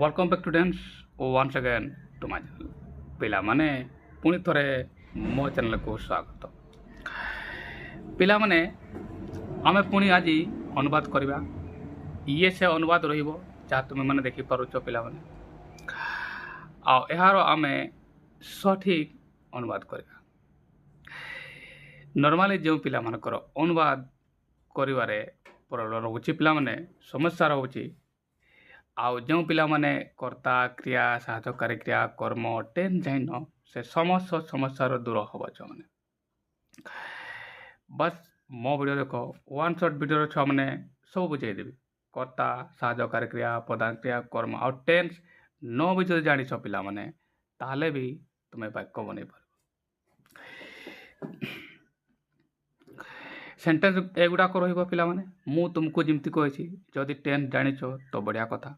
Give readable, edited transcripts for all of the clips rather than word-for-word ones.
Welcome back students once again to my channel पिला माने पुणी थरे मो चैनल को स्वागत पिला माने आमे पुणी आज अनुवाद करबा ये से अनुवाद रहिबो जा तुम माने देखि पारुछ पिला माने आ एहारो आमे सठिक अनुवाद करबा नॉर्मली जो पिला मानकर अनुवाद करिवारे प्रॉब्लम रहउछि पिला माने समस्या रहउछि आउ जो पिला माने कर्ता क्रिया साधकारी क्रिया कर्म टेन जाइन से समस्त समस्या दूर हम छ मैंने बस मो वीडियो देख वन शॉट वीडियो छ मैंने सब बुझेदेवी कर्ता साधकारी क्रिया प्रधान क्रिया कर्म आउ टेन्स न भी जो जानी पिला माने ताहले भी तुम्हें वाक्य बन पार सेंटेंस एगुड़ाक रहा माने मु तुमको जमती कही जदि टेन्स जानिछ तो बढ़िया कथा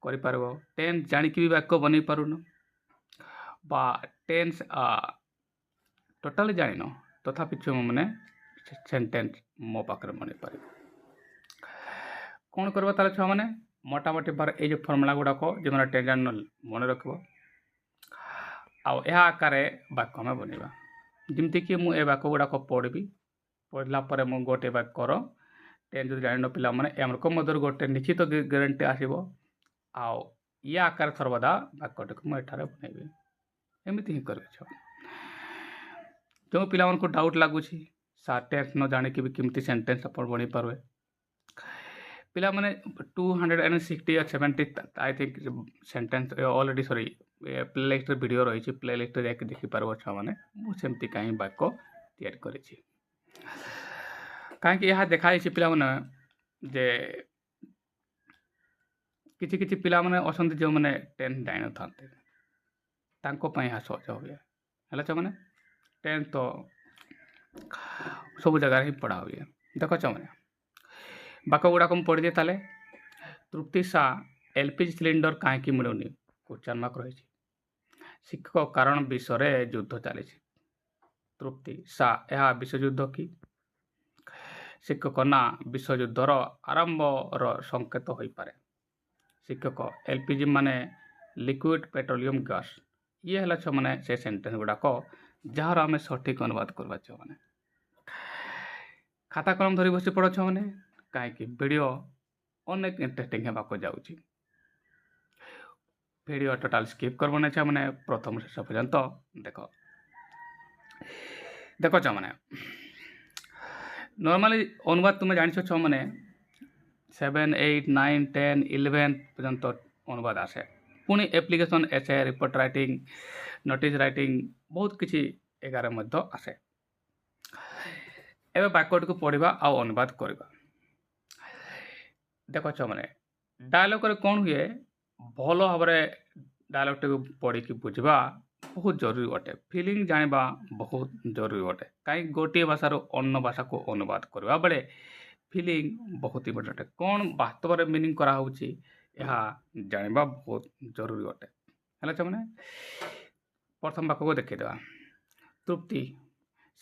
करिपारबो टेन्स जानिकी भी वाक्य बनै पारुन बा टेन्स टोटाली जानिन तथापि छुम माने सेंटेंस मो पाखरे बनै पार कौन करबा ताले छुआ माने मोटामोटी बार ए जो फॉर्मूला गुड़ाक जो मैंने टेन्स जान मन रखब आउ यह आकार वाक्य में बनवा जमती कि मुझे वाक्य गुड़ाक पढ़ी पढ़ला पर मु गोटे वाक्यर टेन्स जो जान पिला माने एमरक मध्य गोटे निश्चित ग्यारंटी आसीबो आउ या आकार सर्वदा वाक्यटी को मुझे बनैबी एमती ही कर जो पिला को डाउट लगुच सार टेन्स न जानिकी भी केमती सेंटेंस आप बनी पारे पिला माने 260 या 70 I think sentence already sorry playlist video रही प्लेलिस्ट जाके देखी पार छुआ मैंने मुझे कहीं वाक्य तैयार करी कहीं यह देखाई पिला माने जे किछि किछि पिला माने असंति जो माने टेन्स जान थांते तांको पई हा सहज हुए हला छ माने टेन्स तो सब जगह ही पढ़ा हुए देख छ माने वाक्य गुड़ा को पढ़ी दे ताले तृप्ति सा एलपीजी सिलिंडर कहीं मिलूनी क्वेश्चन मार्क रही शिक्षक कारण विषय युद्ध चली तृप्ति सा यह विश्वयुद्ध कि शिक्षक ना विश्वयुद्धर आरंभर संकेत हो पारे शिक्षक एलपीजी माने लिक्विड पेट्रोलियम गैस ये है छ माने से सेंटेंस गुड़ाक जार आम सठिक अनुवाद करवा छ माने खाता कलम धरी बसी पड़ छ माने कहीं वीडियो अनेक इंटरेस्टिंग होगा जाऊँगी वीडियो टोटाल स्किप कर बने छ माने प्रथम शेष पर्यंत देख देख छ माने नॉर्मली अनुवाद तुम्हें जान छ माने 7, 8, 9, 10, 11 पर्यंत अनुवाद आसे पुणी एप्लिकेशन एसे रिपोर्ट राइटिंग नोटिस राइटिंग बहुत किसी 11 मध्य आसे एवं वाक्यटी को पढ़ा आउ अनुवाद करवा देख छ माने डायलॉग कौन हुए भल भाव डायलॉग टी पढ़ी बुझा बहुत जरूरी अटे फिलिंग जाना बहुत जरूरी अटे कहीं गोटे भाषार अन्य भाषा को अनुवाद करवा बेले फिलिंग बहुत इम्पोर्टेंट कौन वास्तव में मीनिंग करा होची यह जाना बहुत जरूरी अटे है मैंने प्रथम वाक्य को देखीदेवा तृप्ति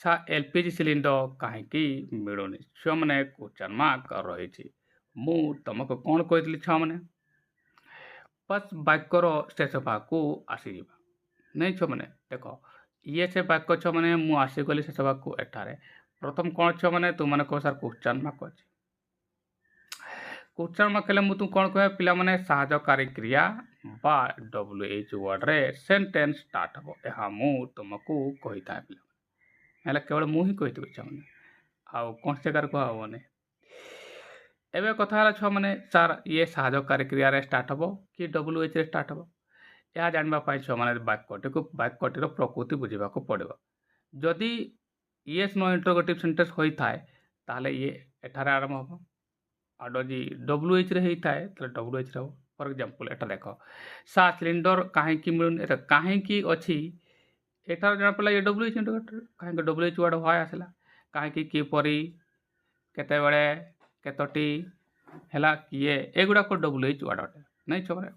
सा एलपीजी सिलिंडर कहीं मिलूनी छुआ मैंने क्वेश्चन मार्क रही मु तुमको कौन कही छुआ मैंने बस वाक्यर शेष भाग को आसीजा नहीं छुआ मैंने देख ये से वाक्य छ मैंने मुझे आसीगली शेष भाग को एठारे प्रथम कौन छ मैंने तुम कह सार क्वेश्चन मार्क अच्छे क्वेश्चन मार्क हेल्ले मुझे कौन कह पिला माने साहाय्यकारी क्रिया बा WH वर्ड रे सेंटेंस स्टार्ट हम यह मु तुमको कही था पिला केवल मुझे कही छुआ आउ कौन जगार कहने एवं कथा छुआ मैंने सार ये साहाय्यकारी क्रिया रे स्टार्ट हम कि WH रे स्टार्ट हम यह जानवाई छुआ मैंने वाक्यटी प्रकृति बुझा पड़ो जदि येस नो इंटरोगेटिव सेंटेंस होता है ताले ये एठारे आरंभ हम आडि WH रे होता है तो WH रे फॉर एग्जांपल एटा देख सा सिलिंडर कहीं मिलून कहीं अच्छी एटार जाना पड़ा ये WH इंटरोगेटिव कहीं WH वर्ड हाय आसला कहीं किपरि केते बेले केतोटी हैला किए एगुड़ाक WH वर्ड अटे नहीं छोरे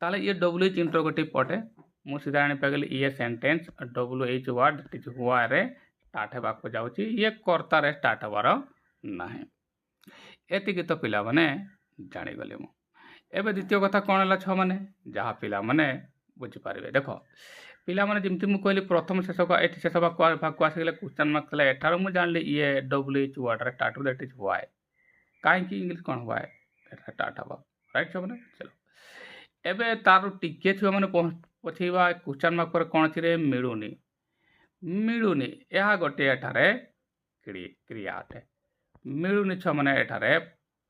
ताले ये WH इंटरोगेटिव पटे मु सीधा आनी पागली ये सेंटेंस WH वर्ड हुआ रे स्टार्ट होगा जाऊँगी ये कर्ता रे स्टार्ट हबार ना एति तो पिला माने जानीगले मु ଏବେ ଦ୍ୱିତୀୟ କଥା କ'ଣ ହେଲା ଛୁଆମାନେ, ଯାହା ପିଲାମାନେ ବୁଝିପାରିବେ। ଦେଖ ପିଲାମାନେ ଯେମିତି ମୁଁ କହିଲି ପ୍ରଥମ ଶେଷ ଏଠି ଶେଷ ଭାଗକୁ ଆସିଗଲେ କ୍ୱେଶ୍ଚନ୍ ମାର୍କ ଥିଲା। ଏଠାରୁ ମୁଁ ଜାଣିଲି ଇଏ WH ୱାର୍ଡ଼ରେ ଷ୍ଟାର୍ଟ ହେବ, ଦ୍ୟାଟ୍ ଇଜ୍ ହ୍ୱାଏ। କାହିଁକି ଇଂଲିଶ କ'ଣ ହ୍ୱାଏ ଏଟା ଷ୍ଟାର୍ଟ ହେବ, ରାଇଟ୍ ଛୁଆମାନେ। ଚलो ଏବେ ତାର ଟିକେ ଛୁଆମାନେ ପଛେଇବା କ୍ୱେଶ୍ଚନ୍ ମାର୍କ ପରେ କ'ଣ ଅଛି ରେ, ମିଳୁନି। ମିଳୁନି ଏହା ଗୋଟିଏ ଏଠାରେ କ୍ରିୟା ଅଟେ। ମିଳୁନି ଛୁଆମାନେ ଏଠାରେ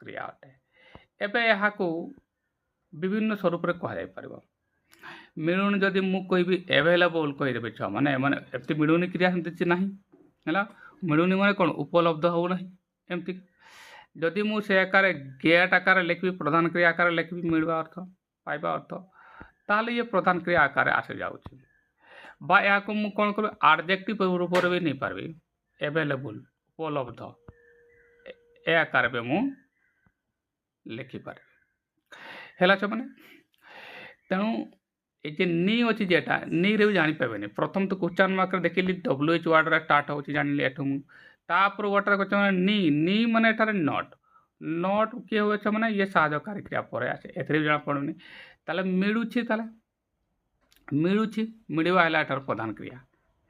କ୍ରିୟା ଅଟେ। ଏବେ ଏହାକୁ ବିଭିନ୍ନ ସ୍ୱରୂପରେ କୁହାଯାଇପାରିବ। ମିଳୁନି ଯଦି ମୁଁ କହିବି ଏଭେଲେବୁଲ୍ କହିଦେବି ଛୁଆମାନେ, ମାନେ ଏମିତି ମିଳୁନି କ୍ରିୟା ସେମିତି କିଛି ନାହିଁ ହେଲା। ମିଳୁନି ମାନେ କ'ଣ, ଉପଲବ୍ଧ ହେଉନାହିଁ ଏମିତି। ଯଦି ମୁଁ ସେ ଆକାରରେ ଗେଟ୍ ଆକାରରେ ଲେଖିବି, ପ୍ରଧାନ କ୍ରିୟା ଆକାରରେ ଲେଖିବି ମିଳିବା ଅର୍ଥ, ପାଇବା ଅର୍ଥ, ତାହେଲେ ଇଏ ପ୍ରଧାନ କ୍ରିୟା ଆକାରରେ ଆସିଯାଉଛି। ବା ଏହାକୁ ମୁଁ କ'ଣ କରିବି, ଆଡ଼ଜେକ୍ଟିଭ୍ ରୂପରେ ବି ନେଇପାରିବି। ଏଭେଲେବୁଲ୍ ଉପଲବ୍ଧ ଏ ଆକାରରେ ବି ମୁଁ ଲେଖିପାରିବି ହେଲା ଛୁଆମାନେ। ତେଣୁ ଏ ଯେ ନି ଅଛି ଯେଟା ନିରେ ବି ଜାଣିପାରିବେନି। ପ୍ରଥମ ତ କ୍ୱେଶ୍ଚନ୍ ମାର୍କରେ ଦେଖିଲି WH ୱାର୍ଡ଼ରେ ଷ୍ଟାର୍ଟ ହେଉଛି, ଜାଣିଲି ଏଠୁ ମୁଁ। ତାପରେ ୱାର୍ଡ଼ରେ କ୍ୱେଶ୍ଚନ୍ ନି ମାନେ ଏଠାରେ ନଟ୍। ନଟ୍ କିଏ ହୁଏ ଛୁଆମାନେ, ଇଏ ସାହାଯ୍ୟକାରୀ କ୍ରିୟା ପରେ ଆସେ, ଏଥିରେ ବି ଜଣାପଡ଼ୁନି। ତାହେଲେ ମିଳୁଛି, ତାହେଲେ ମିଳୁଛି, ମିଳିବା ହେଲା ଏଠାର ପ୍ରଧାନ କ୍ରିୟା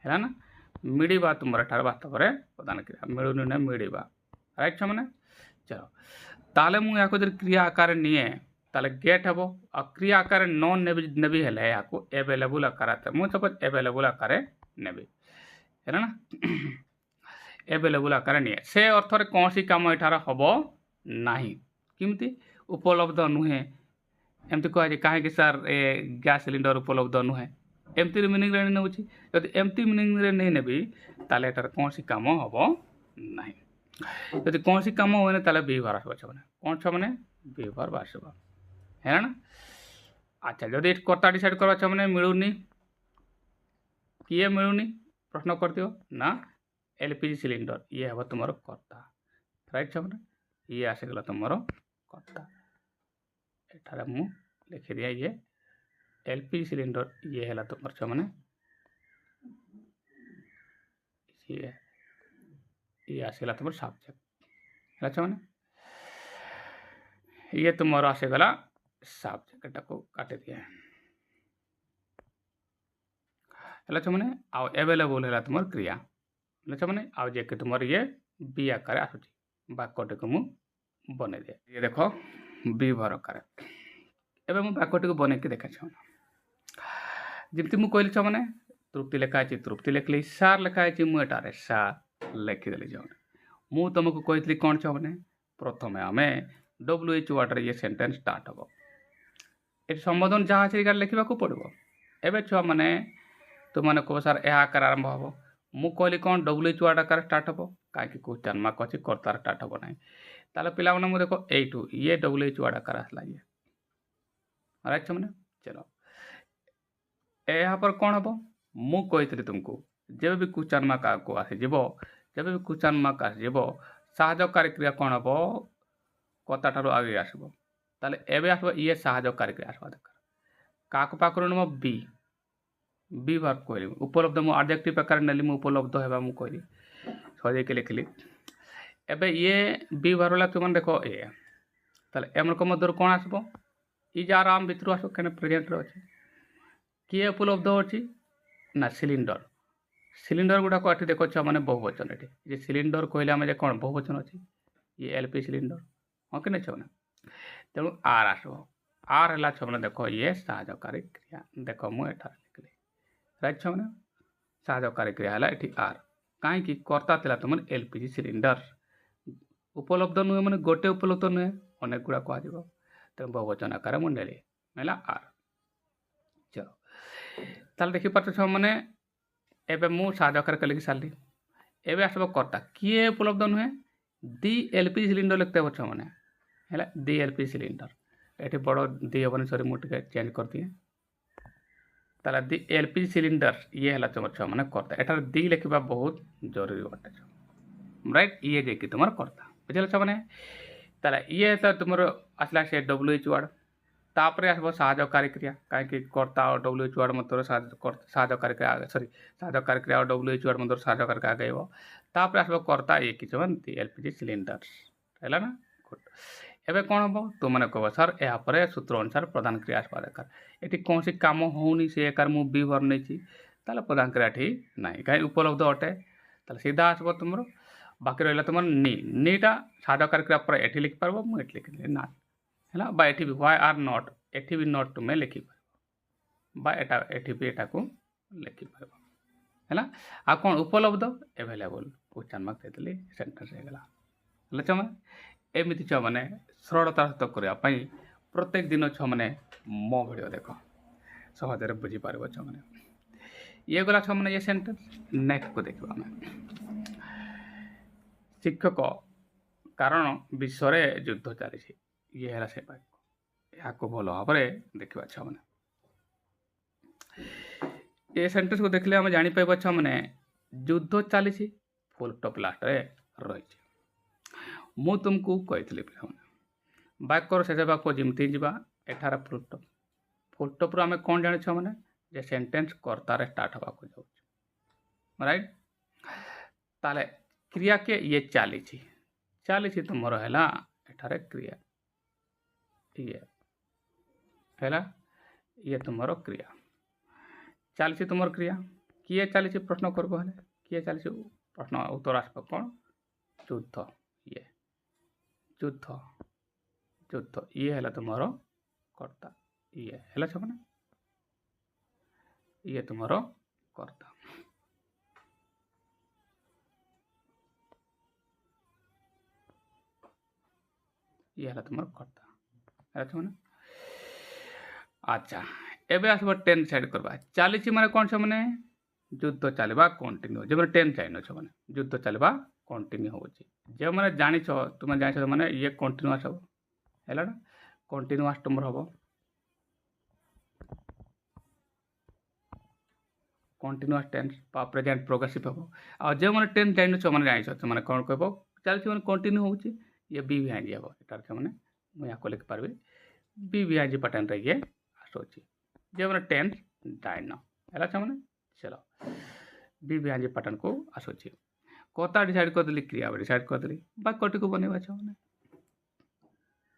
ହେଲା ନା। ମିଳିବା ତୁମର ଏଠାରେ ବାସ୍ତବରେ ପ୍ରଧାନ କ୍ରିୟା, ମିଳୁନି ନା ମିଳିବା, ରାଇଟ୍ ଛୁଆମାନେ। ଚलो ତାହେଲେ ମୁଁ ୟାକୁ ଯଦି କ୍ରିୟା ଆକାରରେ ନିଏ ତାହେଲେ ଗେଟ୍ ହେବ। ଆଉ କ୍ରିୟା ଆକାରରେ ନ ନେବି ହେଲେ ଏହାକୁ ଏଭେଲେବୁଲ୍ ଆକାର, ମୁଁ ସପୋଜ୍ ଏଭେଲେବୁଲ୍ ଆକାରରେ ନେବି ହେଲା ନା। ଏଭେଲେବୁଲ୍ ଆକାରରେ ନିଏ, ସେ ଅର୍ଥରେ କୌଣସି କାମ ଏଠାରେ ହେବ ନାହିଁ। କେମିତି, ଉପଲବ୍ଧ ନୁହେଁ ଏମିତି କୁହାଯାଏ। କାହିଁକି ସାର୍ ଏ ଗ୍ୟାସ୍ ସିଲିଣ୍ଡର ଉପଲବ୍ଧ ନୁହେଁ, ଏମିତି ମିନିଂରେ ନେଉଛି। ଯଦି ଏମିତି ମିନିଂରେ ନେବି ତାହେଲେ ଏଠାରେ କୌଣସି କାମ ହେବ ନାହିଁ। ଯଦି କୌଣସି କାମ ହୁଏନି ତାହେଲେ ବ୍ୟବହାର ଆସିବ ଛୁଆମାନେ। କ'ଣ ଛୁଆମାନେ, ବ୍ୟବହାର ଆସିବ ହେଲା ନା। ଆଚ୍ଛା ଯଦି ଏଠି କର୍ତ୍ତା ଡିସାଇଡ୍ କରିବା ଛୁଆମାନେ, ମିଳୁନି, କିଏ ମିଳୁନି ପ୍ରଶ୍ନ କରିଥିବ ନା, LPG ସିଲିଣ୍ଡର, ଇଏ ହେବ ତୁମର କର୍ତ୍ତା, ରାଇଟ୍ ଛୁଆମାନେ। ଇଏ ଆସିଗଲା ତୁମର କର୍ତ୍ତା। ଏଠାରେ ମୁଁ ଲେଖିଦିଏ ଇଏ LPG ସିଲିଣ୍ଡର, ଇଏ ହେଲା ତୁମର ଛୁଆମାନେ ଇଏ ଆସିଗଲା ତୁମର ସବଜେକ୍ଟ ହେଲା ଛୁଆମାନେ। ଇଏ ତୁମର ଆସିଗଲା ସବଜେକ୍ଟ, ଏଟାକୁ କାଟିଦିଏ ହେଲା ଛୁଆମାନେ। ଆଉ ଏଭେଲେବୁଲ୍ ହେଲା ତୁମର କ୍ରିୟା ହେଲା ଛୁଆମାନେ। ଆଉ ଯିଏକି ତୁମର ଇଏ ବି ଆକାରରେ ଆସୁଛି, ବାକ୍ୟଟିକୁ ମୁଁ ବନେଇଦିଏ। ଇଏ ଦେଖ ବ୍ୟବହାର ଆକାର। ଏବେ ମୁଁ ବାକ୍ୟଟିକୁ ବନେଇକି ଦେଖେ ଛୁଆମାନେ। ଯେମିତି ମୁଁ କହିଲି ଛୁଆମାନେ, ତୃପ୍ତି ଲେଖା ହେଇଛି, ତୃପ୍ତି ଲେଖିଲି। ସାର୍ ଲେଖା ହେଇଛି, ମୁଁ ଏଠାରେ ସାର୍ ଲେଖିଦେଲି ଛୁଆମାନେ। ମୁଁ ତୁମକୁ କହିଥିଲି କ'ଣ ଛୁଆମାନେ, ପ୍ରଥମେ ଆମେ WH ୱାର୍ଡ଼ରେ ଇଏ ସେଣ୍ଟେନ୍ସ ଷ୍ଟାର୍ଟ ହେବ। ଏଠି ସମ୍ବୋଧନ ଯାହା ଅଛି ଏଇଟା ଲେଖିବାକୁ ପଡ଼ିବ। ଏବେ ଛୁଆମାନେ ତୁମମାନେ କହ ସାର୍ ଏହା ଆକାର ଆରମ୍ଭ ହେବ। ମୁଁ କହିଲି କ'ଣ, WH ୱାର୍ଡ଼ ଆକାର ଷ୍ଟାର୍ଟ ହେବ, କାହିଁକି କ୍ୱେଶ୍ଚନ୍ ମାର୍କ ଅଛି, କର୍ତ୍ତାର ଷ୍ଟାର୍ଟ ହେବ ନାହିଁ। ତାହେଲେ ପିଲାମାନେ ମୁଁ ଦେଖ ଏଇଠୁ ଇଏ WH ୱାର୍ଡ଼ ଆକାର ଆସିଲା ଇଏ, ରାଇଟ୍ ଛୁଆମାନେ। ଚलो ଏହା ପରେ କ'ଣ ହେବ, ମୁଁ କହିଥିଲି ତୁମକୁ ଯେବେ ବି କ୍ୱେଶ୍ଚନ୍ ମାର୍କ ଆଗକୁ ଆସିଯିବ, ଯେବେ ବି କ୍ୱେଶ୍ଚନ୍ ମାର୍କ ଆସିଯିବ, ସାହାଯ୍ୟକାରୀ କ୍ରିୟା କ'ଣ ହେବ, କର୍ତ୍ତା ଠାରୁ ଆଗେଇ ଆସିବ। ତାହେଲେ ଏବେ ଆସିବ ଇଏ ସାହାଯ୍ୟକାରୀ କ୍ରିୟା ଆସିବା ଦରକାର। କାହାକୁ ପାଖରୁ ନେବ, ବି ଭାର୍ବ କହିଲି। ଉପଲବ୍ଧ ମୁଁ ଆଡଜେକ୍ଟିଭ୍ ଆକାରରେ ନେଲି, ମୁଁ ଉପଲବ୍ଧ ହେବା ମୁଁ କହିଲି, ସଜେଇକି ଲେଖିଲି। ଏବେ ଇଏ ବି ଭାର୍ବ ହେଲା ତୁମମାନେ ଦେଖ ଏ, ତାହେଲେ ଏମାନଙ୍କ ମଧ୍ୟରୁ କ'ଣ ଆସିବ, ଇ ଯାହାର ଆମ ଭିତରୁ ଆସିବ, କାହିଁକିନା ପ୍ରେଜେଣ୍ଟରେ ଅଛି। କିଏ ଉପଲବ୍ଧ ଅଛି ନା, ସିଲିଣ୍ଡର। ସିଲିଣ୍ଡର ଗୁଡ଼ାକ ଏଠି ଦେଖ ଛୁଆମାନେ ବହୁବଚନ। ଏଠି ଯେ ସିଲିଣ୍ଡର କହିଲେ ଆମେ ଯେ କ'ଣ ବହୁବଚନ ଅଛି, ଇଏ LP ସିଲିଣ୍ଡର, ହଁ କି ନାହିଁ ଛୁଆମାନେ। ତେଣୁ ଆର୍ ଆସିବ। ଆର୍ ହେଲା ଛୁଆମାନେ ଦେଖ ଇଏ ସାହାଯ୍ୟକାରୀ କ୍ରିୟା। ଦେଖ ମୁଁ ଏଠାରେ ଲେଖିଲି, ରାଇଟ୍ ଛୁଆମାନେ। ସାହାଯ୍ୟକାରୀ କ୍ରିୟା ହେଲା ଏଠି ଆର୍। କାହିଁକି, କର୍ତ୍ତା ଥିଲା ତୁମର LPG ସିଲିଣ୍ଡର। ଉପଲବ୍ଧ ନୁହେଁ ମାନେ ଗୋଟେ ଉପଲବ୍ଧ ନୁହେଁ, ଅନେକ ଗୁଡ଼ା କୁହାଯିବ। ତେଣୁ ବହୁବଚନ ଆକାରରେ ମୁଁ ନେଲି, ହେଲା ଆର୍। ଚलो ତାହେଲେ ଦେଖିପାରୁଛ ଛୁଆମାନେ, ଏବେ ମୁଁ ସାହାଯ୍ୟକାରୀ ଲେଖି ସାରିଲି। ଏବେ ଆସିବ କର୍ତ୍ତା, କିଏ ଉପଲବ୍ଧ ନୁହେଁ, ଦି LPG ସିଲିଣ୍ଡର ଲେଖିତେ ହେବ ଛୁଆମାନେ ହେଲା, ଦି LPG ସିଲିଣ୍ଡର। ଏଠି ବଡ଼ ଦି ହେବନି, ସରି ମୁଁ ଟିକେ ଚେଞ୍ଜ କରିଦିଏ। ତାହେଲେ ଦି LPG ସିଲିଣ୍ଡର, ଇଏ ହେଲା ତୁମର ଛୁଆମାନେ କର୍ତ୍ତା। ଏଠାରେ ଦି ଲେଖିବା ବହୁତ ଜରୁରୀ ଅଟେ, ରାଇଟ୍। ଇଏ ଯାଇକି ତୁମର କର୍ତ୍ତା, ବୁଝିଲ ଛୁଆମାନେ। ତାହେଲେ ଇଏ ତ ତୁମର ଆସିଲା ସେ WH ୱାର୍ଡ଼। ତାପରେ ଆସିବ ସାହାଯ୍ୟକାରୀ କ୍ରିୟା, କାହିଁକି କର୍ତ୍ତା ଆଉ WH ୱାର୍ଡ଼ ମଧ୍ୟରେ ସାହାଯ୍ୟକାରୀ କ୍ରିୟା, ସରି ସାହାଯ୍ୟକାରୀ କ୍ରିୟା ଆଉ WH ୱାର୍ଡ଼ ମଧ୍ୟରେ ସାହାଯ୍ୟକାରୀ କ୍ରିୟା ଆଗେଇବ। ତାପରେ ଆସିବ କର୍ତ୍ତା, ଇଏ କିଛି LPG ସିଲିଣ୍ଡର ହେଲା ନା। ଗୁଡ୍। एबे कौन हम तुम मैंने कह सर यापर सूत्र अनुसार प्रधान क्रिया आसवा दरकार ये कौन सी कम होनी से एकार मु बी भर नहीं प्रधान क्रिया ना कहीं उपलब्ध अटे ताले सीधा आसब तुम बाकी रहा तुम नीटा साधकार क्रिया पर एटी लिखिपार मुझे लिखी ना है बा एटी भी व्हाई आर नॉट एटी भी नॉट तुम्हें लिखिपार बा एटी भी एटा को लिखिपार है आ कौन उपलब्ध एभेलेबल क्वेश्चन मार्क देदेली सेंटेंस होगा छुआ एमती छुआ मैंने सरलता सहित करने प्रत्येक दिन छुआ मैंने मो भिडियो देख सहजरे बुझीपार छुआ मैंने ये गला छुआ मैंने ये सेंटेंस नेक्स्ट को देखा आम शिक्षक कारण विश्व युद्ध चली ये है से वाक्य या भल भाव देखा छुआ मैंने ये सेंटेंस को देखले आम जापर छुआ मैंने युद्ध चली फुल स्टॉप लास्ट रही मु तुमको कही वाक्यर शेष वाक्य जमती जावा एठार फुल स्टॉप रू आम कौन जाने छुआ मैंने जे सेंटेंस कर्तार स्टार्ट हवा को जाऊँ राइट ताले क्रिया के ये चली चली तुम है एठार क्रिया ये है ये तुम क्रिया चली तुम क्रिया किए चली प्रश्न करब किए चली प्रश्न उत्तर आसब कौन युद्ध ये युद्ध युद्ध ये है तुम कर्ता ये है छुआ ये तुम कर्ता ये है तुम कर्ता है छुआ अच्छा एबे आसब टेन साइड करवा चली माने कौन छुआ मैंने युद्ध चलवा कंटिन्यू जो मैंने टेन चाहिए छुआ मैंने युद्ध चलवा कंटिन्यू हो जो मैंने जानी तुम जान मैंने ये कंटिन्यूअस हम है कंटिन्यूअस तुम हम कंटिन्यूअस टेंस प्रेजेंट प्रोग्रेसिव हम आ जो मैंने टेन जान मैंने जान मैंने कौन कह चलती मैंने कंटिन्यू हो ये बी भी आई हम यहाँ मैंने मुझे यहाँ लिखिपारि बी भी आई पैटर्न ये आसूँ जो मैंने टेन जान है मैंने चलो बी भी आई पैटर्न को आसूँ कथा डिसाइड करदेली क्रिया डिसाइड करदेली वाक्यटी को बनवा मैंने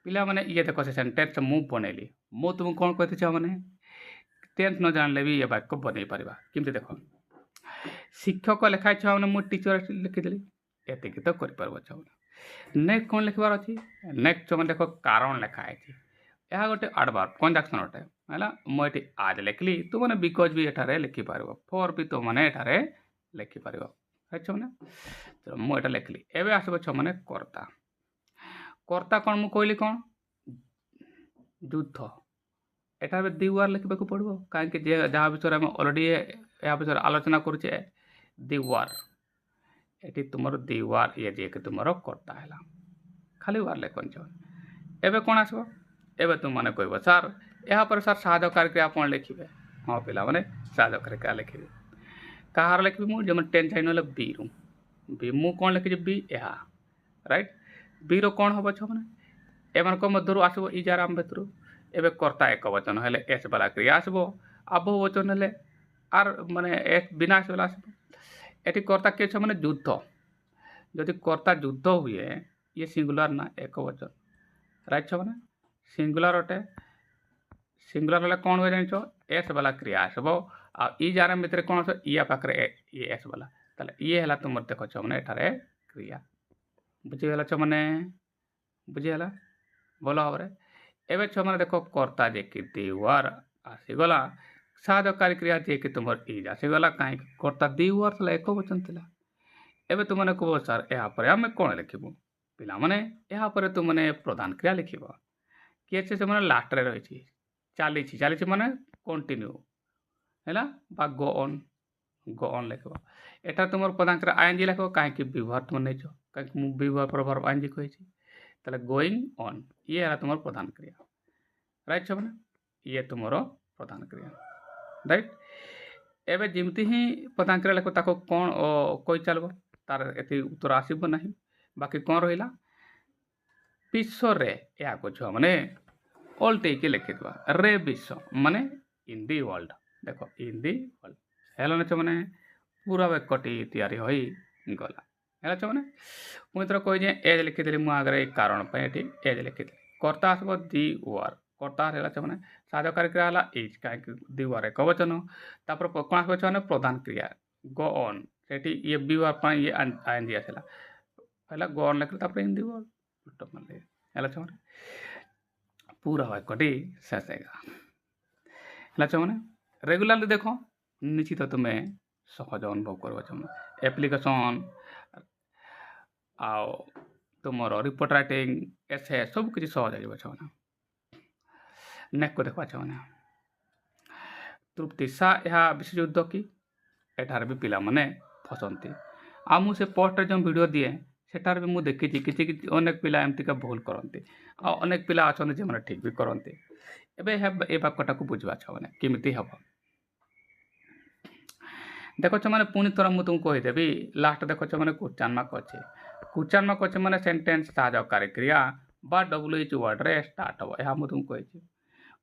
पिला मैंने ये देख से सेंटेंस मु बनैली मु तुमको कौन कहते छुआ मैंने टेंस न जानले भी ये वाक्य बन पार किमती देख शिक्षक लिखाई छुआ मैंने मुझे टीचर लिखिदेली एति तो कर छुआ नेक्स्ट कौन लिखबार अच्छी नेक्स्ट छुआ देख कारण लिखाई यह गोटे एडवर्ब कंजक्शन अटे है मुझे आज लिखली तुमने बिकज भी एठारे लिखिपार फॉर भी तुमने एठारे लिखिपार छुआ मैंने चलो मुझे लिखली एवं आसब छुआ मैंने कर्ता कर्ता कौन मु कहली कौन युद्ध एटा दी वार लिखा पड़ो कहीं जहाँ विषय में अलरेडी या विषय आलोचना करुचे दी वार ये तुम दी वार ये जी तुम कर्ता है खाली वार लिखन एवं कौन आसो एवं तुम मैंने कह सार यहाँ पर सार साधकार क्रिया कौन लिखे हाँ पिला मैंने साधकार क्रिया लिखे कहार लिखी मुझे जो टेन चाहिए बी रू बी मु कौन लिखी बी यहाँ राइट बी रो कौन हम छुआ मैंने एम मध्य आसब इजार आम भर एवं कर्ता एक वचन हेले एस वाला क्रिया आसब आ बहुवचन हेले आर माने एस बिना एस वाला आसब ये कर्ता किए मैंने युद्ध जदि कर्ता युद्ध हुए ये सिंगुलर ना एक वचन राइट छुआ मैंने सिंगुलर अटे सिंगुलर हेल्ले कौन हुए जान एस वाला क्रिया आसब आर भितर कौन आस या पाखे ये एस वाला ताले ये है तुम देख छुआ मैंने एठारे क्रिया बुझीगला छुआ मैंने बुझीगला भल भाव एवं छुआ मैंने देख कर्ता जे कि दीवार आसीगला साधकारी क्रिया जे कि तुम इज आसीगला कहीं कर्ता दीवार एक वचन था एवं तुमने कह सर यापर आम कौन लिखू पिला मैंने यापर तुमने प्रधान क्रिया लिख किए से मैंने लास्ट रे रही चली चली मैंने कंटिन्यू है गो ऑन लिख एटा तुम प्रधान क्रिया आईएनजी लिख कहीं व्यवहार तुम नहीं कहीं व्यवहार प्रभाव आईएनजी कही ताले गोइंग ऑन ये है तुम प्रधान क्रिया राइट छुआ मैंने ये तुम प्रधान क्रिया राइट एवं जमती ही प्रधान क्रिया लिख कौन कही चलो तार ये उत्तर आसब ना बाकी कौन रहा विश्व रे या छुआ मैंने ओल्टे लिखि रे विश्व माने इन दी वर्ल्ड देख इन दी वर्ल्ड है छुआ मैंने पूरा वाक्यटी तैयारी हो गला है छुआ मैंने मुझे थोड़ा कही एज लिखिदेली मुझे आगे कारण एज लिखिदेली कर्ता आसब दि वर कर्ता है मैंने साधकारी क्रिया है इज कहीं दि वर एक वचन तापर कौन आस प्रधान क्रिया गो ऑन से ये बी वर पर ये आईन दिया है गो ऑन लिखले तापर इन दि वर है पूरा वाक्यटी शेष है मैंने रेगुलारली देख निश्चित तुम्हें सहज अनुभव कर एप्लिकेशन आउ तुम रिपोर्ट राइटिंग एसे सब किसी सहज हो नेक्स्ट को देखा मैंने तृप्ति सा यह विशेष युद्ध कि एठार भी पिला माने फसंती आ मु से पोस्ट जो वीडियो दिए सेठार भी मु देखी किसी अनेक पिला एमतीका भूल करती आ अनेक पिला अच्छा जो मैंने ठीक भी करती एवं ए वाक्यटा को बुझा मैंने केमी हम देख मैंने पुणी थर मुझे तुमको कहीदेवी लास्ट देख मैंने क्वेश्चन मार्क अच्छे क्वेश्चन मार्क अच्छे मैंने सेंटेंस साहाय्यकारी क्रिया बा WH वर्ड रे स्टार्ट हम यह मुझे तुमको कही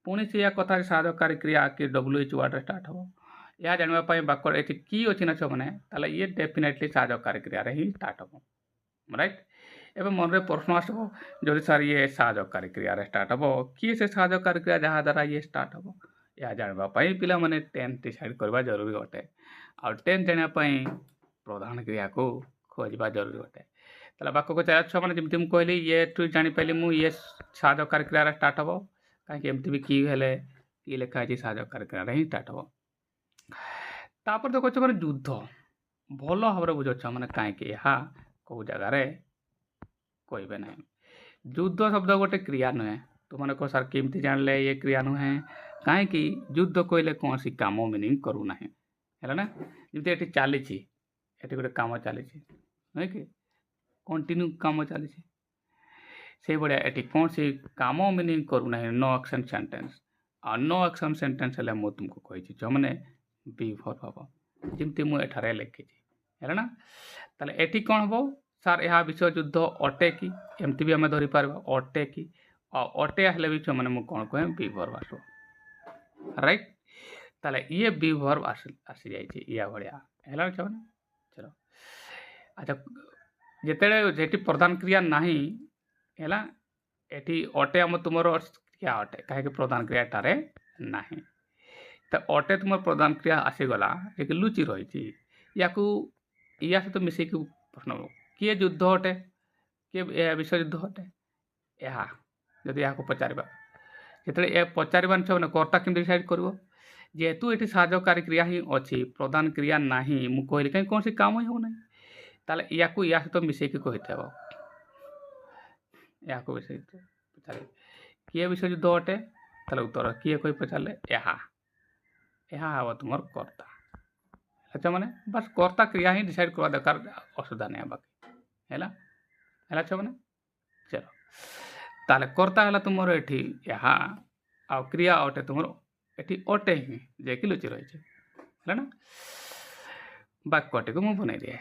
पुणी से कथा साहाय्यकारी क्रिया कि WH वर्ड रे स्टार्ट हम यह जानवाई वाक्य ये कि अच्छी ना मैंने ये डेफिनेटली साहाय्यकारी क्रिया ही स्टार्ट हम राइट एवं मन में प्रश्न आसो जदि सर ये साहाय्यकारी क्रिया स्टार्ट हम किए से साहाय्यकारी क्रिया जहाँ द्वारा ये स्टार्ट हम यह जानवाई पिला माने 10 डिसाइड करवा जरूरी अटे आ 10 जानापी प्रधान क्रिया को खोजा जरूरी अटे ताला वाक्य को चला मैंने जमी मुझे कहली ये टू जापारि मुझे साहाय्यकारी क्रिया स्टार्ट हम कहीं एमती भी कि कि लिखाई साहाय्यकारी क्रिया ही स्टार्ट हम तापर देखो मैंने युद्ध भल भाव बुझ मैंने कहीं कौ जगार कहे ना युद्ध शब्द गोटे क्रिया नुहे तुमने कह सर केमती जानले ये क्रिया नुहे कहीं युद्ध कहले कौन सी काम मिनिंग करूना है ना जमी ये चली गोटे कम चली नुहे कि कंटिन्यू कम चली से भाया ये कौन सी कम मिनिंग करूना नो एक्शन सेंटेंस आ नो एक्शन सेंटेंस है मुझे तुमको कही जो मैंने बी भर हम जमी मुझे लिखी है ना ताले एटी कौन हम सार यह विषय युद्ध अटे कि एमती भी आम धरी पार अटे कि अटे आसले भी मैंने मुझे कौन कहे बी भर आस राइट ताले ये बी भर आसी जाइए या भाया है चलो अच्छा जिते प्रधान क्रिया नहीं है ये अटे आम तुम क्रिया अटे कहीं प्रधान क्रिया एटारे ना तो अटे तुम प्रधान क्रिया आसीगला जे लुचि रही या सहित मिसेक प्रश्न किए युद्ध अटे किए विषय युद्ध अटे यह जदि यहाँ पचार जो पचार मैंने कर्ता केमती डिसाइड कर जेहेतु ये साहाय्यकारी क्रिया ही अच्छी प्रधान क्रिया ना मुझे कहली कहीं कौन सी काम ही होना ताले या सहित मिसेक कही या विषय पचारे किए विषय युद्ध अटे ताले उत्तर किए कही पचारे यह हम तुम कर्ता अच्छा मैंने बस कर्ता क्रिया ही डिसाइड करवा दरकार असुविधा नहीं बाकी है मैंने चलो ताले कर्ता है तुम ये यहाँ आ क्रिया अटे तुम ये अटे ही जे कि लुचि रही है ना वाक्यटी को मुझे बनई दिए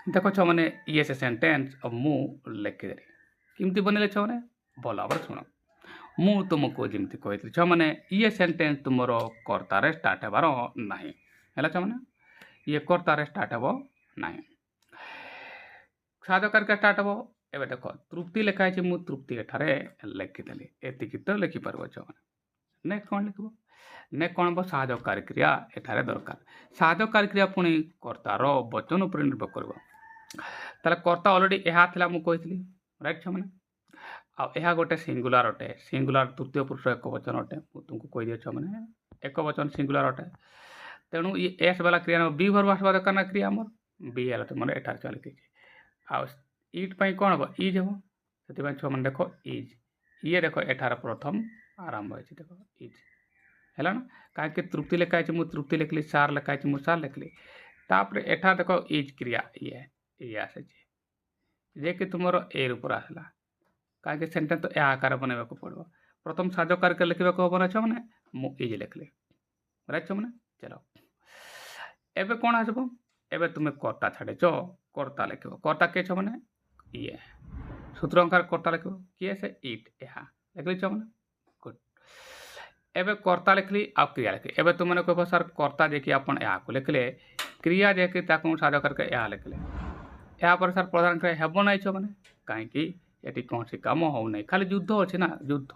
देख मैंने ये से सेंटेंस अब मु लिखिदेली केमती बनइले मैंने भल भाव शुण मु तुमको जमी कही मैंने ये सेंटेंस तुम कर्तार स्टार्ट होबार ना है मैंने ये कर्तार स्टार्ट हम ना साहाय्यकारी स्टार्ट हम एवं देख तृप्ति लिखाई मुझे तृप्ति एठारे लिखिदेली एतिक तो लिखिपार नेक्स्ट कौन लिख नेक्स्ट कौन हम साहाय्यकारी क्रिया एठारे दरकार साहाय्यकारी क्रिया पुणी कर्तार वचन उपर निर्भर कर कर्ता अलरेडी यह था मुझे कही राइट मैंने आ गोटे सिंगुलार अटे सिंगुलार तृतीय पुरुष एक वचन अटे तुमको कही दिए मैंने एक वचन सिंगुलार अटे तेणु ये एस वाला क्रिया बी भर आसवा दरकार ना क्रिया मोर बी है तुम एठार चलिए आ इट कौन हम इज हम से छुआ देख इज ये देख एठार प्रथम आरंभ हो देख इज है ना कहीं तृप्ति लिखाई मुझे तृप्ति लिखली सार लिखाई मुझे सार लिखली तापर एठार देख इज क्रिया ये आसे जे कि तुम ए रूप आसला कहीं सेंटेंस तो यह आकार बनवा पड़ो प्रथम साहाय्यकारी लिखा हम ना मैंने मुझे इज लिखली राइट मैंने चलो एवं कौन आसब एवं तुम्हें कर्ता छाड़ कर्ता लिख कर्ता किए मैंने ये सूत्र अंकार कर्ता लिख किए से इट यह लिख ली मैंने गुड एवं कर्ता लिखली आ क्रिया लिखली एवं तुमने कह सर कर्ता जे कि अपन यहाँ को लिखले क्रिया जे कि साहाय्यकारी यह लिखले यहाँ पर सर प्रधान क्रिया हेब ना मैंने कहीं ଏଠି କୌଣସି କାମ ହେଉନାହିଁ, ଖାଲି ଯୁଦ୍ଧ ଅଛି ନା, ଯୁଦ୍ଧ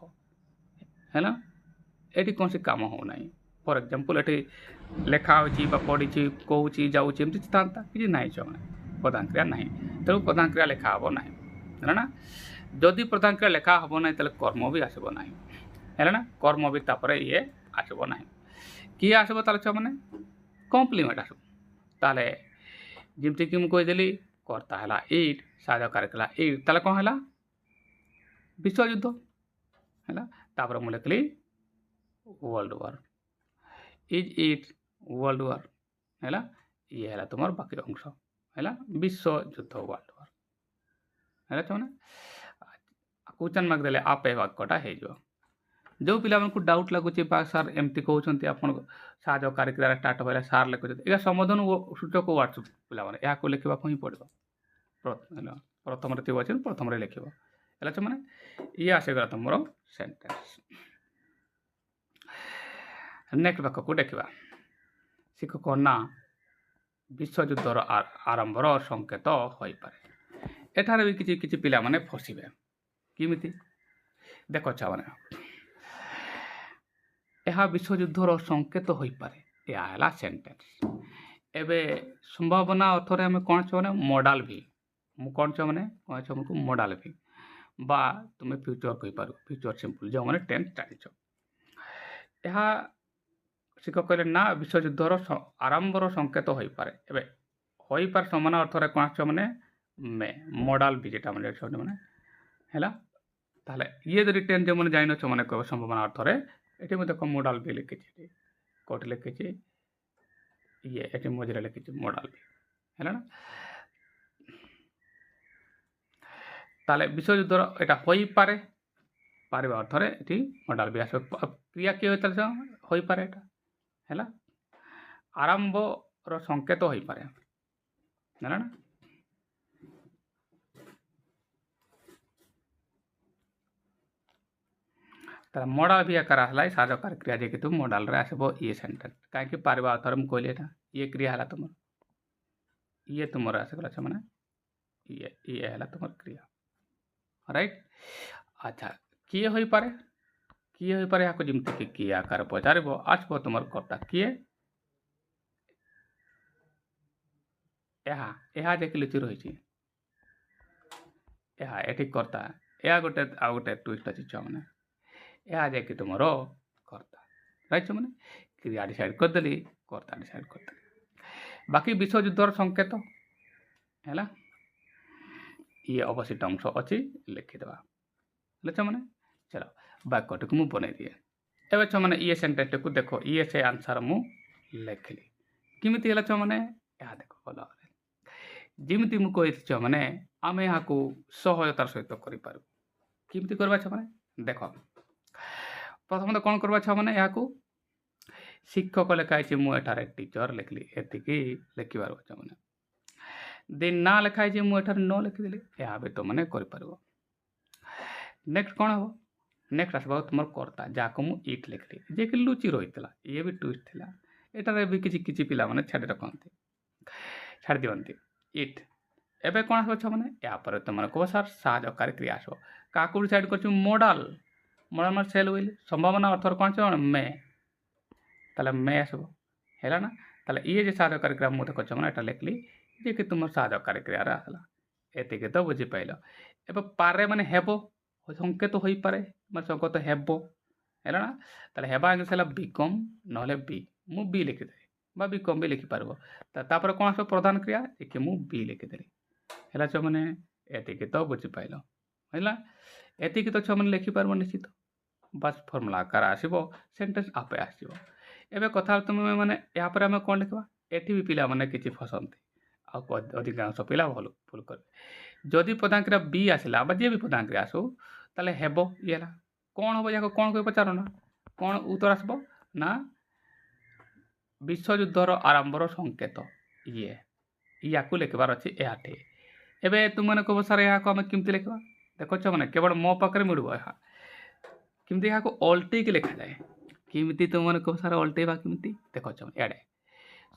ହେଲା, ଏଠି କୌଣସି କାମ ହେଉନାହିଁ। ଫର୍ ଏକ୍ଜାମ୍ପଲ୍ ଏଠି ଲେଖା ହେଉଛି ବା ପଢ଼ିଛି, କହୁଛି, ଯାଉଛି, ଏମିତି ଥାନ୍ତା, କିଛି ନାହିଁ ଛୁଆମାନେ, ପ୍ରଧାନ କ୍ରିୟା ନାହିଁ। ତେଣୁ ପ୍ରଧାନ କ୍ରିୟା ଲେଖା ହେବ ନାହିଁ, ହେଲା ନା। ଯଦି ପ୍ରଧାନ କ୍ରିୟା ଲେଖା ହେବ ନାହିଁ ତାହେଲେ କର୍ମ ବି ଆସିବ ନାହିଁ, ହେଲା ନା। କର୍ମ ବି ତାପରେ ଇଏ ଆସିବ ନାହିଁ। କିଏ ଆସିବ ତାହେଲେ ଛୁଆମାନେ? କମ୍ପ୍ଲିମେଣ୍ଟ ଆସିବ। ତାହେଲେ ଯେମିତିକି ମୁଁ କହିଦେଲି କର୍ତ୍ତା ହେଲା ଇଟ୍, ସାହାଯ୍ୟକାରୀ ହେଲା ଇଟ୍, ତାହେଲେ କ'ଣ ହେଲା? ବିଶ୍ୱଯୁଦ୍ଧ ହେଲା। ତାପରେ ମୁଁ ଲେଖିଲି world war, is it world war ହେଲା। ଇଏ ହେଲା ତୁମର ବାକି ଅଂଶ ହେଲା ବିଶ୍ୱଯୁଦ୍ଧ, ୱାର୍ଲଡ ୱାର୍ ହେଲା ଛୁଆମାନେ। କ୍ୱେଶ୍ଚନ୍ ମାର୍କ ଦେଲେ ଆପେ ବାକ୍ୟଟା ହେଇଯିବ। ଯେଉଁ ପିଲାମାନଙ୍କୁ ଡାଉଟ୍ ଲାଗୁଛି ବା ସାର୍ ଏମିତି କହୁଛନ୍ତି ଆପଣ ସାହାଯ୍ୟକାରୀ କ୍ରିୟାରେ ଷ୍ଟାର୍ଟ ହେଲେ ସାର୍ ଲେଖୁଛନ୍ତି, ଏହା ସମାଧାନ ସୂଚକ ୱାର୍ଡ ପିଲାମାନେ ଏହାକୁ ଲେଖିବାକୁ ହିଁ ପଡ଼ିବ। ପ୍ରଥମରେ ଥିବ ଅଛି, ପ୍ରଥମରେ ଲେଖିବ ହେଲା ଛୁଆମାନେ। ଇଏ ଆସିଗଲା ତୁମର ସେଣ୍ଟେନ୍ସ। ନେକ୍ସଟ ବାକ୍ୟକୁ ଦେଖିବା। ଶିକ୍ଷକ ନା ବିଶ୍ୱଯୁଦ୍ଧର ଆରମ୍ଭର ସଂକେତ ହୋଇପାରେ। ଏଠାରେ ବି କିଛି କିଛି ପିଲାମାନେ ଫସିବେ। କେମିତି ଦେଖ ଛୁଆମାନେ, ଏହା ବିଶ୍ୱଯୁଦ୍ଧର ସଂକେତ ହୋଇପାରେ, ଏହା ହେଲା ସେଣ୍ଟେନ୍ସ। ଏବେ ସମ୍ଭାବନା ଅର୍ଥରେ ଆମେ କ'ଣ ଛୁଆମାନେ ମଡାଲ ଭି, ମୁଁ କ'ଣ ଛୁଆମାନେ କହିଛୁ ମଡାଲ ଭି ବା ତୁମେ ଫ୍ୟୁଚର କହିପାରିବ, ଫ୍ୟୁଚର ସିମ୍ପଲ, ଯେଉଁମାନେ 10th ଜାଣିଛ। ଏହା ଶିକ୍ଷକ କହିଲେ ନା ବିଶ୍ୱଯୁଦ୍ଧର ଆରମ୍ଭର ସଂକେତ ହୋଇପାରେ। ଏବେ ହୋଇପାରେ ସମାନ ଅର୍ଥରେ କ'ଣ ଆସିବ ମାନେ ମେ, ମଡାଲ ଭି ଯେଟା ମାନେ ମାନେ ହେଲା। ତାହେଲେ ଇଏ ଯଦି 10 ଯେଉଁମାନେ ଜାଣିନଛ ମାନେ କହିବ ସମ୍ଭାବନା ଅର୍ଥରେ, ଏଠି ମୁଁ ଦେଖ ମଡାଲ ଭି ଲେଖିଛି, କୋଉଠି ଲେଖିଛି ଇଏ, ଏଠି ମଝିରେ ଲେଖିଛି ମଡାଲ ଭି ହେଲା ନା। ତାହେଲେ ବିଶ୍ୱଯୁଦ୍ଧର ଏଟା ହୋଇପାରେ, ପାରିବା ଅର୍ଥରେ ଏଠି ମଡାଲ ଭି ଆସିବ। କ୍ରିୟା କିଏ ହୋଇଥାଏ ହୋଇପାରେ, ଏଟା ହେଲା ଆରମ୍ଭର ସଂକେତ ହୋଇପାରେ ହେଲା ନା। ତାହେଲେ ମଡାଲ ଭି ଆକାର ଆସିଲା ସାହାଯ୍ୟକାରୀ କ୍ରିୟା, ଯେ କିନ୍ତୁ ମଡାଲରେ ଆସିବ ଇଏ ସେଣ୍ଟେନ୍ସ। କାହିଁକି ପାରିବା ଅର୍ଥରେ ମୁଁ କହିଲି ଏଟା ଇଏ କ୍ରିୟା ହେଲା ତୁମର, ଇଏ ତୁମର ଆସିଗଲା ସେମାନେ, ଇଏ ହେଲା ତୁମର କ୍ରିୟା, ରାଇଟ୍। ଆଚ୍ଛା, କିଏ ହୋଇପାରେ? କିଏ ହୋଇପାରେ ଏହାକୁ ଯେମିତିକି କିଏ ଆକାର ପଚାରିବ, ଆସିବ ତୁମର କର୍ତ୍ତା କିଏ। ଏହା ଯେ ଲୁଚି ରହିଛି, ଏହା ଏଠି କର୍ତ୍ତା, ଏହା ଗୋଟେ ଆଉ ଗୋଟେ ଟୁଇଷ୍ଟ ଅଛି ଛୁଆମାନେ, ଏହା ଯାଇକି ତୁମର କର୍ତ୍ତା, ରାଇଟ୍ ଛୁଆମାନେ। କ୍ରିୟା ଡିସାଇଡ୍ କରିଦେଲି, କର୍ତ୍ତା ଡିସାଇଡ୍ କରିଦେଲି। ବାକି ବିଶ୍ୱଯୁଦ୍ଧର ସଂକେତ ହେଲା, ଇଏ ଅବଶିଷ୍ଟ ଅଂଶ ଅଛି, ଲେଖିଦେବା ହେଲେ ଛୁଆମାନେ। ଚାଲ ବାକ୍ୟଟିକୁ ମୁଁ ବନେଇ ଦିଏ। ଏବେ ଛୁଆମାନେ ଇଏ ସେଣ୍ଟେନ୍ସଟିକୁ ଦେଖ, ଇଏ ସେ ଆନ୍ସର ମୁଁ ଲେଖିଲି। କେମିତି ହେଲା ଛୁଆମାନେ, ଏହା ଦେଖ ଭଲ ଭାବରେ। ଯେମିତି ମୁଁ କହିଛି ଛୁଆମାନେ, ଆମେ ଏହାକୁ ସହଜତାର ସହିତ କରିପାରିବୁ। କେମିତି କରିବା ଛୁଆମାନେ ଦେଖ, ପ୍ରଥମତଃ କ'ଣ କରିବା ଛୁଆମାନେ, ଏହାକୁ ଶିକ୍ଷକ ଲେଖା ହେଇଛି, ମୁଁ ଏଠାରେ ଟିଚର ଲେଖିଲି, ଏତିକି ଲେଖିବାର ଛୁଆମାନେ। ଦେନ୍ ନା ଲେଖା ହେଇଛି, ମୁଁ ଏଠାରେ ନ ଲେଖିଦେଲି, ଏହା ବି ତୁମମାନେ କରିପାରିବ। ନେକ୍ସଟ କ'ଣ ହେବ, ନେକ୍ସଟ ଆସିବ ତୁମର କର୍ତ୍ତା, ଯାହାକୁ ମୁଁ ଇଟ୍ ଲେଖିଲି, ଯିଏକି ଲୁଚି ରହିଥିଲା, ଇଏ ବି ଟୁଇଷ୍ଟ ଥିଲା। ଏଠାରେ ବି କିଛି କିଛି ପିଲାମାନେ ଛାଡ଼ି ଦିଅନ୍ତି ଇଟ୍। ଏବେ କ'ଣ ଆସିବ ଛୁଆମାନେ, ଏହାପରେ ତୁମମାନେ କହିବ ସାର୍ ସାହାଯ୍ୟକାରୀ କ୍ରିୟା ଆସିବ। କାହାକୁ ଡିସାଇଡ୍ କରିଛୁ, ମଡାଲ, ମଡାଲ ମାନେ ସେଲ୍ ୱିଲ୍, ସମ୍ଭାବନା ଅର୍ଥରେ କ'ଣ ଆସିବ ମେ, ତାହେଲେ ମେ ଆସିବ ହେଲା ନା। ତାହେଲେ ଇଏ ଯେ ସାହାଯ୍ୟକାରୀ କ୍ରିୟା ମୁଁ ଦେଖୁଛ ମାନେ ଏଟା ଲେଖିଲି, ଯିଏକି ତୁମର ସାହାଯ୍ୟକାରୀ କ୍ରିୟାରେ ଆସିଲା। ଏତିକି ତ ବୁଝିପାରିଲ। ଏବେ ପାରେ ମାନେ ହେବ, ସଂକେତ ହୋଇପାରେ ମାନେ ସଂକେତ ହେବ ହେଲା ନା। ତାହେଲେ ହେବା ଇଂଲିଶ ହେଲା ବିକମ୍, ନହେଲେ ବି, ମୁଁ ବି ଲେଖିଦେଲି ବା ବିକମ୍ ବି ଲେଖିପାରିବ। ତାପରେ କ'ଣ ଆସିବ ପ୍ରଧାନ କ୍ରିୟା, ଏକି ମୁଁ ବି ଲେଖିଦେଲି ହେଲା ଛୁଆମାନେ। ଏତିକି ତ ବୁଝିପାରିଲ ହେଲା। ଏତିକି ତ ଛୁଆମାନେ ଲେଖିପାରିବ ନିଶ୍ଚିତ, ବାସ୍ ଫର୍ମୁଲା ଆକାର ଆସିବ, ସେଣ୍ଟେନ୍ସ ଆପେ ଆସିବ। ଏବେ କଥା ତୁମେ ମାନେ ଏହାପରେ ଆମେ କ'ଣ ଲେଖିବା, ଏଠି ବି ପିଲାମାନେ କିଛି ଫସନ୍ତି, ଆଉ ଅଧିକାଂଶ ପିଲା ଭୁଲ କରିବେ। ଯଦି ପ୍ରଧାନ କ୍ରିୟା ବି ଆସିଲା ବା ଯିଏ ବି ପ୍ରଧାନ କ୍ରିୟା ଆସୁ, ତାହେଲେ ହେବ ଇଏ ହେଲା। କ'ଣ ହେବ ଯାକ କ'ଣ କହି ପଚାର ନା, କ'ଣ ଉତ୍ତର ଆସିବ ନା ବିଶ୍ୱଯୁଦ୍ଧର ଆରମ୍ଭର ସଂକେତ, ୟାକୁ ଲେଖିବାର ଅଛି ଏହାଠି। ଏବେ ତୁମମାନେ କହିବ ସାର୍ ଏହାକୁ ଆମେ କେମିତି ଲେଖିବା, ଦେଖୁଛ ମାନେ କେବଳ ମୋ ପାଖରେ ମିଳିବ ଏହା। କେମିତି ଏହାକୁ ଅଲଟେଇକି ଲେଖାଯାଏ, କେମିତି ତୁମମାନେ କହିବ ସାର୍ ଅଲଟେଇବା କେମିତି, ଦେଖୁଛ ଇଆଡ଼େ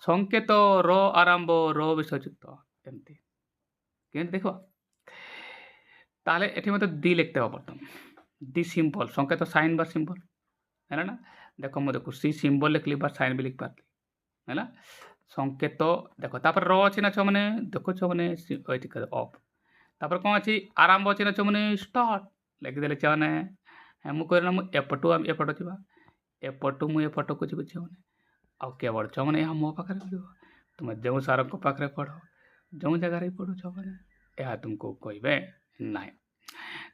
ସଂକେତ ର ଆରମ୍ଭ ର ବିଶ୍ୱଯୁଦ୍ଧ, ଏମିତି କେମିତି ଦେଖିବ। ताहले एठी मते दी लिखते हबो प्रथम दी सिंबल संकेत साइन बा सिंबल है ना देखो मु देखो सी सिंबल लिखली बा साइन भी लिख पारली है ना संकेत देखो तापर र अछि ना छ माने देखो छ माने एठी कर ऑफ तापर कोन अछि आरंभ अछि ना छ माने स्टार्ट लिख देले छ माने मु करना मु एपटू एपटो थिबा एपटू मु एपटो को जिबो छ माने आ केवल छ माने हम मो पाखरे पड़ो तुम जो सार को पाखरे पढ़ो जो जगह रे पढ़ो छ माने यह तुमको कहबे नाही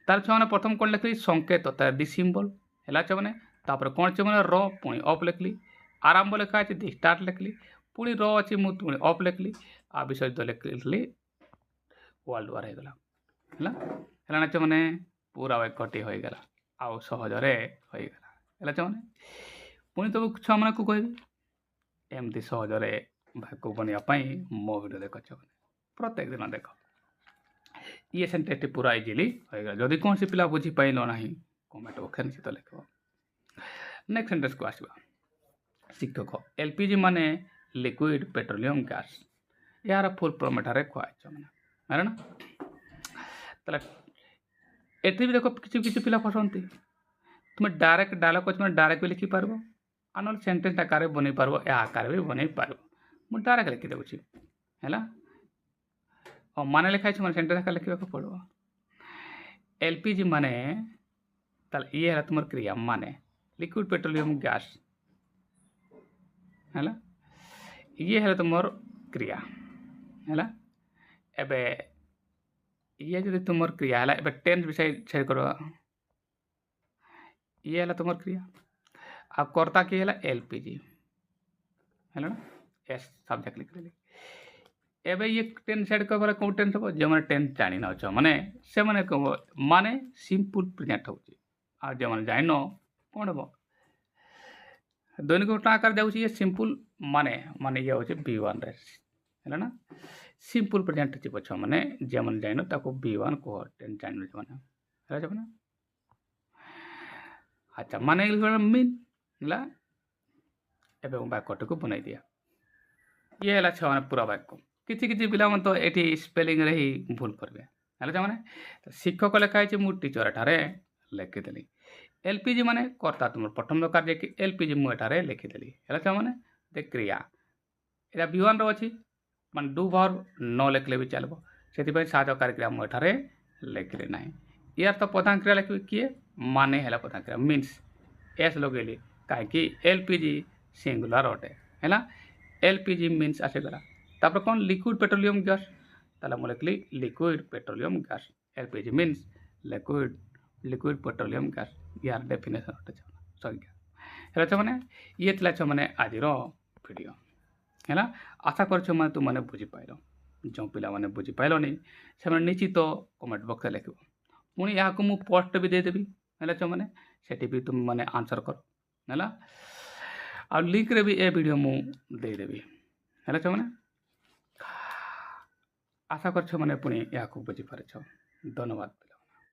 तार छ माने प्रथम कोन लिखली संकेत ता दी सिंबल हैला छ माने तापर कोन छ माने र पुणी ऑफ लिखली आरंभ लिखा अछि दी स्टार्ट लिखली पुणी र अछि मु पुणी ऑफ लिखली आ विषय तो लिखली वर्ल्ड वार हे गला हैला हैला छ माने पूरा वाक्यटी होई गला आ सहज रे होई गला हैला छ माने पुणी तो छ माने को कहबी एमती सहज रे वाक्य बनिया पई मो वीडियो देखो छ प्रत्येक दिन देखो ये सेंटेंस पूरा इजीली होई गला जदी कोन से पिला बुझी पाइलो नाही कमेंट बॉक्स निश्चित लिखो नेक्स्ट सेंटेंस को आसबा शिक्षक एलपीजी माने लिक्विड पेट्रोलियम गैस यार फुल फॉर्म एठारे कहै छ माने है ना तले एठी भी देखो किछि किछि पिला फसंती तुम डायरेक्ट डायलॉग को तुम डायरेक्ट भी लिखि पारबो आनल सेंटेंस आकार बनै पारबो या आकार भी बनै पारबो मु डायरेक्ट लिखि देउछि हैला और माने लिखाइ छ माने सेंटेंस आकार लिखिबा को पड़ो एलपीजी माने तले ये है तुमर क्रिया माने लिक्विड पेट्रोलियम गैस हैला ये है तुमर क्रिया हैला एबे ये जदि तुमर क्रिया हैला एबे टेंस विषय छे करो ये है तुमर क्रिया आ कर्ता की है एलपीजी है ना एस सब्जेक्ट लिख देली एबे ये टेंस सेट कर को टेंस हो जे माने टेंस जानि न छ माने से माने को माने सिंपल प्रेजेंट होची आ जे माने जानि न कोन हो दैनिक घटना आकार जाउची ये सिंपल माने माने ये होची b1 रे है ना सिंपल प्रेजेंट छी छ माने जे माने जानि न ताको b1 को टेंस जानि न माने है छ माने अच्छा माने मीन ला एबे वाक्य को बनाई दिया ये हला छ माने पूरा वाक्य किछि किछि पिला मन तो एठी स्पेलिंग रे ही भूल करबे हला छ माने शिक्षक लेखा छै मु टीचर एठारे लिखि देली एलपीजी माने कर्ता तुम प्रथम कार्य कि एलपीजी मु एठारे लिखि देली हला छ माने दे क्रिया एटा b1 रो अछि माने डू वर्ब न लिखले भी चलबो सेति पय साज कार्य क्रिया मु एठारे लिखले नाही यार तो प्रधान क्रिया लिखबे किए माने हैला प्रधान क्रिया मीन्स एस लगेली काहे कि एलपीजी सिंगुलर अटे हैला एलपीजी मीन्स आसे गला तापर कोन लिक्विड पेट्रोलियम गैस ताला म लिखली liquid petroleum gas LPG means liquid petroleum gas यार डेफिनेशन अटे सॉरी हैला छ माने ये तला छ माने आज रो वीडियो हैला आशा करछ माने तू माने बुझी पाइलो जो पिला माने बुझी पाइलो नै से माने निश्चित कमेंट बॉक्स रे लिखबो पुणी या को मु पोस्ट भी दे देबी हैला छ माने सेठी भी तुम माने आंसर करो हैला आ लिंक रे भी ए वीडियो मु दे देबी हैला छ माने आशा करछ माने पुणी या को बुझी पारे छ धन्यवाद।